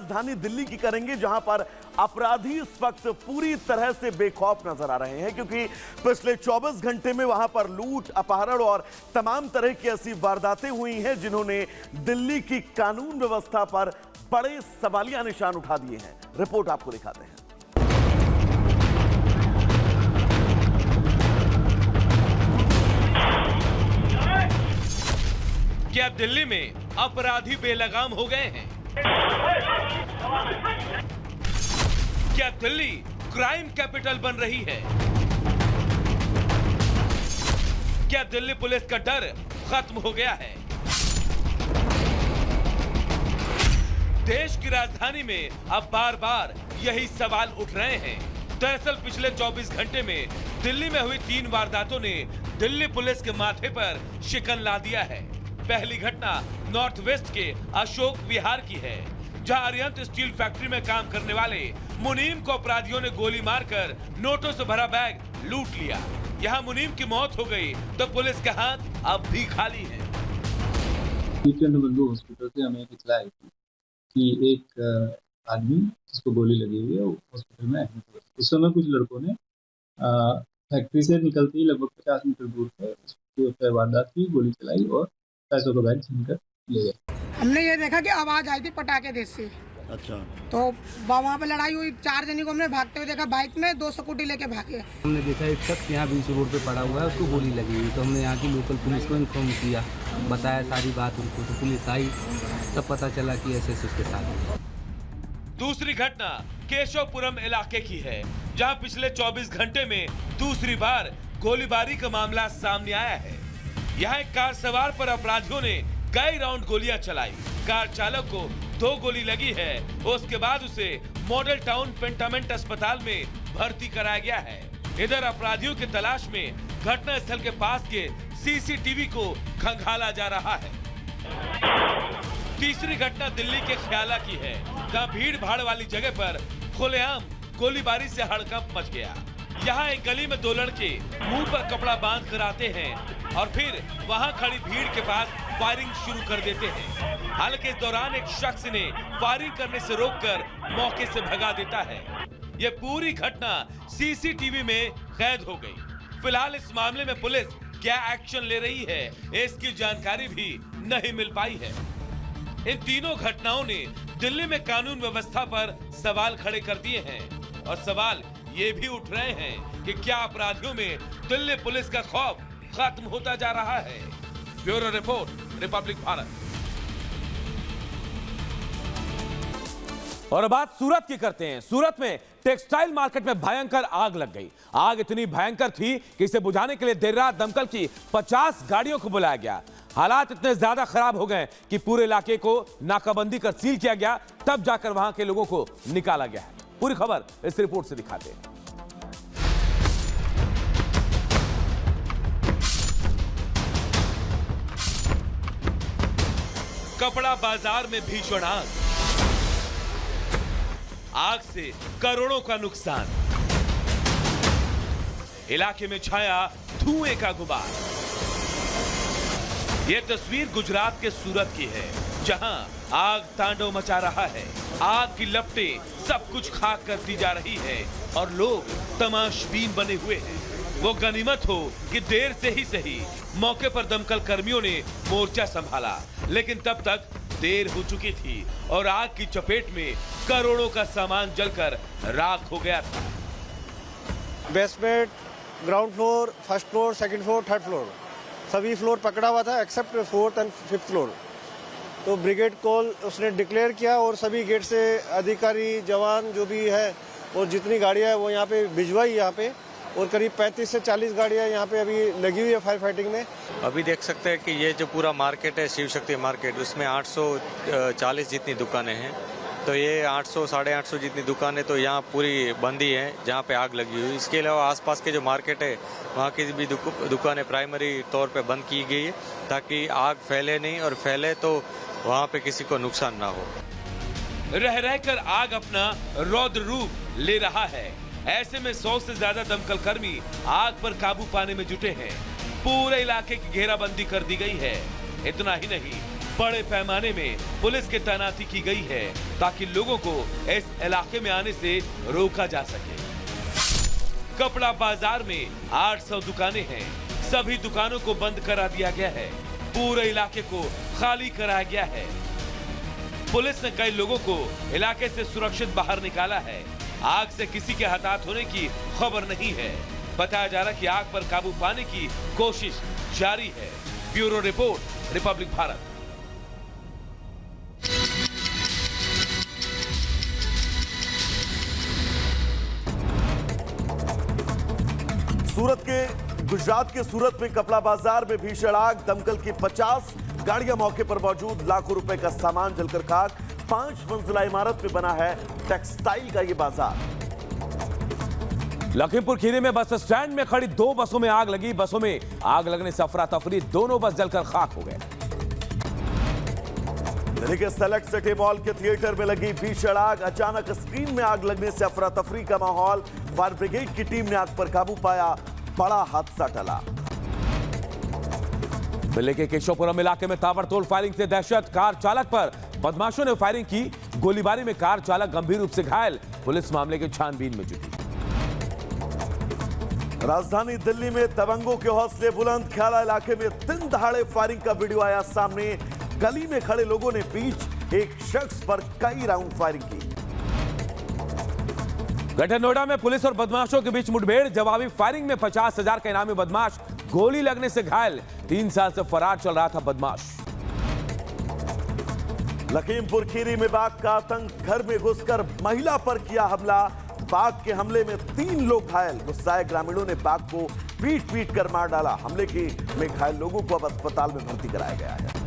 राजधानी दिल्ली की करेंगे, जहां पर अपराधी इस वक्त पूरी तरह से बेखौफ नजर आ रहे हैं, क्योंकि पिछले 24 घंटे में वहां पर लूट, अपहरण और तमाम तरह की ऐसी वारदातें हुई हैं जिन्होंने दिल्ली की कानून व्यवस्था पर बड़े सवालिया निशान उठा दिए हैं। रिपोर्ट आपको दिखाते हैं। क्या दिल्ली में अपराधी बेलगाम हो गए हैं? क्या दिल्ली क्राइम कैपिटल बन रही है? क्या दिल्ली पुलिस का डर खत्म हो गया है? देश की राजधानी में अब बार बार यही सवाल उठ रहे हैं। दरअसल पिछले 24 घंटे में दिल्ली में हुई 3 वारदातों ने दिल्ली पुलिस के माथे पर शिकन ला दिया है। पहली घटना नॉर्थ वेस्ट के अशोक विहार की है, जहां अरिहंत स्टील फैक्ट्री में काम करने वाले मुनीम को अपराधियों ने गोली मारकर नोटों से भरा बैग लूट लिया। यहां मुनीम की मौत हो गई तो पुलिस के हाथ अब भी खाली हैं। हॉस्पिटल से हमें इत्तला आई थी कि एक आदमी जिसको गोली लगी हुई है वो हॉस्पिटल में एडमिट हुआ। उस समय कुछ लड़कों ने फैक्ट्री से निकलते ही लगभग 50 मीटर दूर पर वारदात की, गोली चलाई और पैसों का बैग छीनकर ले गए। हमने ये देखा कि आवाज आई थी पटाखे देश से। अच्छा। तो वहाँ पे लड़ाई हुई, 4 जने को हमने भागते हुए देखा, बाइक में 2 स्कूटी लेके भागे। हमने देखा एक शख्स यहाँ बीच रोड पे पड़ा हुआ है, उसको गोली लगी हुई। तो हमने यहाँ की लोकल पुलिस को इन्फॉर्म किया, बताया सारी बात उनको। तो पुलिस आई, तब पता चला कि ऐसे उसके साथ। दूसरी घटना केशवपुरम इलाके की है, जहां पिछले 24 घंटे में दूसरी बार गोलीबारी का मामला सामने आया है। यहाँ एक कार सवार पर अपराधियों ने कई राउंड गोलियां चलाई। कार चालक को 2 गोली लगी है, उसके बाद उसे मॉडल टाउन पेंटामेंट अस्पताल में भर्ती कराया गया है। इधर अपराधियों की तलाश में घटनास्थल के पास के सीसीटीवी को खंगाला जा रहा है। तीसरी घटना दिल्ली के ख्याला की है, जहां भीड़ भाड़ वाली जगह पर खुलेआम गोलीबारी से हड़कंप मच गया। यहाँ एक गली में 2 लड़के मुंह पर कपड़ा बांध कर आते हैं और फिर वहाँ खड़ी भीड़ के पास फायरिंग शुरू कर देते हैं। हालांकि इस दौरान एक शख्स ने फायरिंग करने से रोककर मौके से भगा देता है। ये पूरी घटना सीसीटीवी में कैद हो गई। फिलहाल इस मामले में पुलिस क्या एक्शन ले रही है, इसकी जानकारी भी नहीं मिल पाई है। इन तीनों घटनाओं ने दिल्ली में कानून व्यवस्था पर सवाल खड़े कर दिए हैं और सवाल ये भी उठ रहे हैं कि क्या अपराधियों में दिल्ली पुलिस का खौफ खत्म होता जा रहा है। Bureau report, Republic Bharat. और बात सूरत की करते हैं। सूरत में टेक्सटाइल मार्केट में भयंकर आग लग गई। आग इतनी भयंकर थी कि इसे बुझाने के लिए देर रात दमकल की 50 गाड़ियों को बुलाया गया। हालात इतने ज्यादा खराब हो गए कि पूरे इलाके को नाकाबंदी कर सील किया गया, तब जाकर वहां के लोगों को निकाला गया है। पूरी खबर इस रिपोर्ट से दिखाते हैं। कपड़ा बाजार में भीषण आग, आग से करोड़ों का नुकसान, इलाके में छाया धुएं का गुबार। यह तस्वीर गुजरात के सूरत की है, जहां आग तांडव मचा रहा है। आग की लपटें सब कुछ खाक करती जा रही है और लोग तमाशबीन बने हुए हैं। वो गनीमत हो कि देर से ही सही मौके पर दमकल कर्मियों ने मोर्चा संभाला, लेकिन तब तक देर हो चुकी थी और आग की चपेट में करोड़ों का सामान जलकर राख हो गया था। Basement, ground floor, first floor, second floor, third floor, सभी फ्लोर पकड़ा हुआ था except 4th and 5th floor. तो ब्रिगेड कॉल उसने डिक्लेयर किया और सभी गेट से अधिकारी, जवान जो भी है और जितनी गाड़ियां है वो यहाँ पे भिजवाई यहाँ पे, और करीब 35 से 40 गाड़ियां यहाँ पे अभी लगी हुई है फायर फाइटिंग में। अभी देख सकते हैं कि ये जो पूरा मार्केट है शिव शक्ति मार्केट, उसमें 840 जितनी दुकानें हैं। तो ये 800 साढ़े 800 जितनी दुकानें तो यहाँ पूरी बंदी हैं जहाँ पे आग लगी हुई। इसके अलावा आसपास के जो मार्केट है वहाँ की भी दुकानें प्राइमरी तौर पे बंद की गई है, ताकि आग फैले नहीं, और फैले तो वहाँ पे किसी को नुकसान ना हो। रह रहकर आग अपना रौद्र रूप ले रहा है। ऐसे में 100 से ज्यादा दमकल कर्मी आग पर काबू पाने में जुटे हैं। पूरे इलाके की घेराबंदी कर दी गई है। इतना ही नहीं, बड़े पैमाने में पुलिस की तैनाती की गई है ताकि लोगों को इस इलाके में आने से रोका जा सके। कपड़ा बाजार में 800 दुकानें हैं। सभी दुकानों को बंद करा दिया गया है। पूरे इलाके को खाली कराया गया है। पुलिस ने कई लोगों को इलाके से सुरक्षित बाहर निकाला है। आग से किसी के हताहत होने की खबर नहीं है। बताया जा रहा है कि आग पर काबू पाने की कोशिश जारी है। Bureau report, Republic Bharat. Surat के गुजरात के सूरत में कपड़ा बाजार में भीषण आग। दमकल की 50 गाड़ियां मौके पर मौजूद। लाखों रुपए का सामान जलकर खाक। 5 मंजिला इमारत में बना है टेक्सटाइल का ये बाजार। लखीमपुर खीरी में बस स्टैंड में खड़ी 2 बसों में आग लगी। बसों में आग लगने से अफरा तफरी, दोनों बस जलकर खाक हो गए। दिल्ली के सेलेक्ट सिटी मॉल के थिएटर में लगी भीषण आग। अचानक स्क्रीन में आग लगने से अफरा तफरी का माहौल। फायर ब्रिगेड की टीम ने आग पर काबू पाया। बड़ा हादसा टला। दिल्ली के केशवपुरम इलाके में ताबड़तोड़ फायरिंग से दहशत। कार चालक पर बदमाशों ने फायरिंग की। गोलीबारी में कार चालक गंभीर रूप से घायल। पुलिस मामले की छानबीन में जुटी। राजधानी दिल्ली में दबंगों के हौसले बुलंद। ख्याला इलाके में दिन दहाड़े फायरिंग का वीडियो आया सामने। गली में खड़े लोगों ने बीच एक शख्स पर कई राउंड फायरिंग की। ग्रेटर नोएडा में पुलिस और बदमाशों के बीच मुठभेड़। जवाबी फायरिंग में 50,000 का इनामी बदमाश गोली लगने से घायल। 3 साल से फरार चल रहा था बदमाश। लखीमपुर खीरी में बाघ का आतंक। घर में घुसकर महिला पर किया हमला। बाघ के हमले में 3 लोग घायल। गुस्साए ग्रामीणों ने बाघ को पीट कर मार डाला। हमले में घायल लोगों को अब अस्पताल में भर्ती कराया गया है।